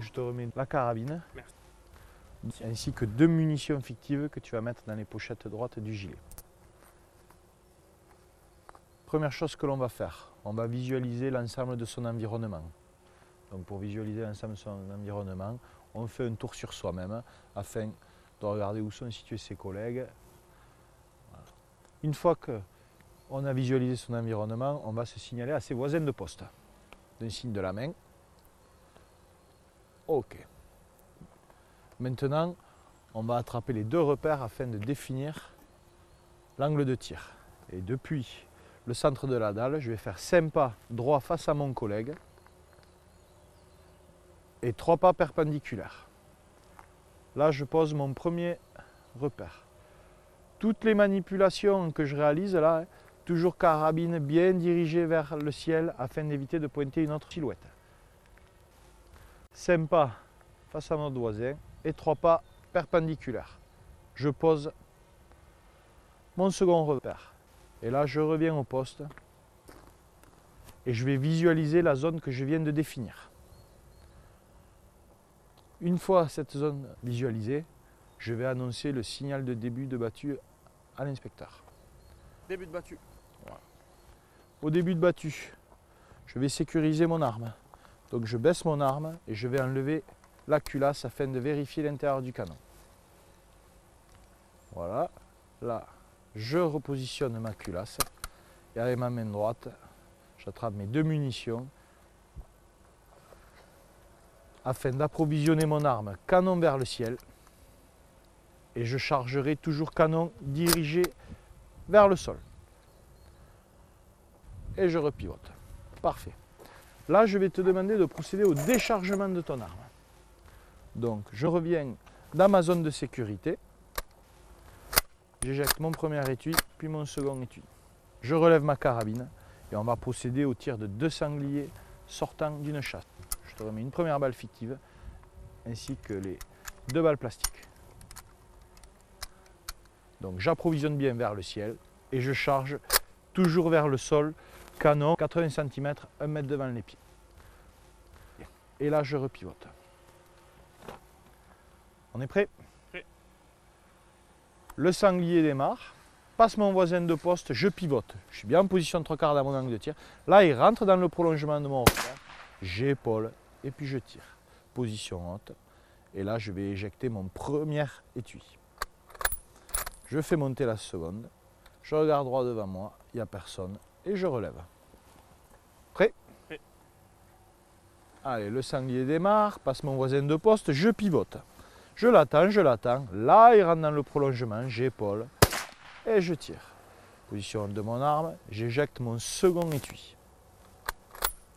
Donc je te remets la carabine. Merci. Ainsi que 2 munitions fictives que tu vas mettre dans les pochettes droites du gilet. Première chose que l'on va faire, on va visualiser l'ensemble de son environnement. Donc pour visualiser l'ensemble de son environnement, on fait un tour sur soi-même afin de regarder où sont situés ses collègues. Voilà. Une fois qu'on a visualisé son environnement, on va se signaler à ses voisins de poste. D'un signe de la main. OK. Maintenant, on va attraper les 2 repères afin de définir l'angle de tir. Et depuis le centre de la dalle, je vais faire 5 pas droit face à mon collègue et 3 pas perpendiculaires. Là, je pose mon premier repère. Toutes les manipulations que je réalise là, toujours carabine bien dirigée vers le ciel afin d'éviter de pointer une autre silhouette. 5 pas face à notre voisin et 3 pas perpendiculaires. Je pose mon second repère. Et là, je reviens au poste et je vais visualiser la zone que je viens de définir. Une fois cette zone visualisée, je vais annoncer le signal de début de battue à l'inspecteur. Début de battue. Voilà. Au début de battue, je vais sécuriser mon arme. Donc je baisse mon arme et je vais enlever la culasse afin de vérifier l'intérieur du canon. Voilà, là je repositionne ma culasse et avec ma main droite, j'attrape mes 2 munitions afin d'approvisionner mon arme canon vers le ciel et je chargerai toujours canon dirigé vers le sol. Et je repivote. Parfait. Là, je vais te demander de procéder au déchargement de ton arme. Donc, je reviens dans ma zone de sécurité. J'éjecte mon premier étui, puis mon second étui. Je relève ma carabine et on va procéder au tir de 2 sangliers sortant d'une chasse. Je te remets une première balle fictive ainsi que les 2 balles plastiques. Donc, j'approvisionne bien vers le ciel et je charge toujours vers le sol, canon 80 cm, 1 mètre devant les pieds. Et là, je repivote. On est prêt? Prêt. Le sanglier démarre, passe mon voisin de poste, je pivote. Je suis bien en position de 3/4 dans mon angle de tir. Là, il rentre dans le prolongement de mon repère. J'épaule et puis je tire. Position haute. Et là, je vais éjecter mon premier étui. Je fais monter la seconde. Je regarde droit devant moi, il n'y a personne. Et je relève. Prêt? Prêt. Allez, le sanglier démarre, passe mon voisin de poste, je pivote. Je l'attends, je l'attends. Là, il rentre dans le prolongement, j'épaule et je tire. Position de mon arme, j'éjecte mon second étui.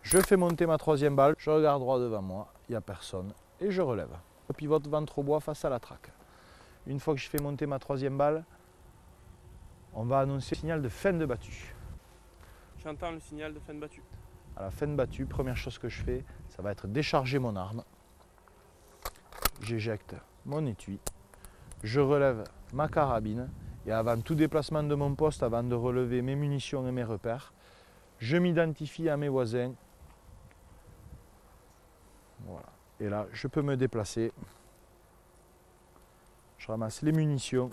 Je fais monter ma 3e balle, je regarde droit devant moi, il n'y a personne et je relève. Je pivote ventre au bois face à la traque. Une fois que je fais monter ma 3e balle, on va annoncer le signal de fin de battue. J'entends le signal de fin de battue. À la fin de battue, première chose que je fais, ça va être décharger mon arme. J'éjecte mon étui. Je relève ma carabine. Et avant tout déplacement de mon poste, avant de relever mes munitions et mes repères, je m'identifie à mes voisins. Voilà. Et là, je peux me déplacer. Je ramasse les munitions.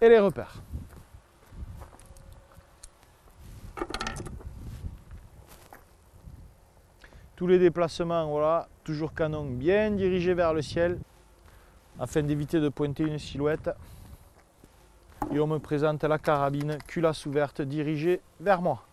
Et les repères. Tous les déplacements, voilà, toujours canon bien dirigé vers le ciel afin d'éviter de pointer une silhouette. Et on me présente la carabine, culasse ouverte, dirigée vers moi.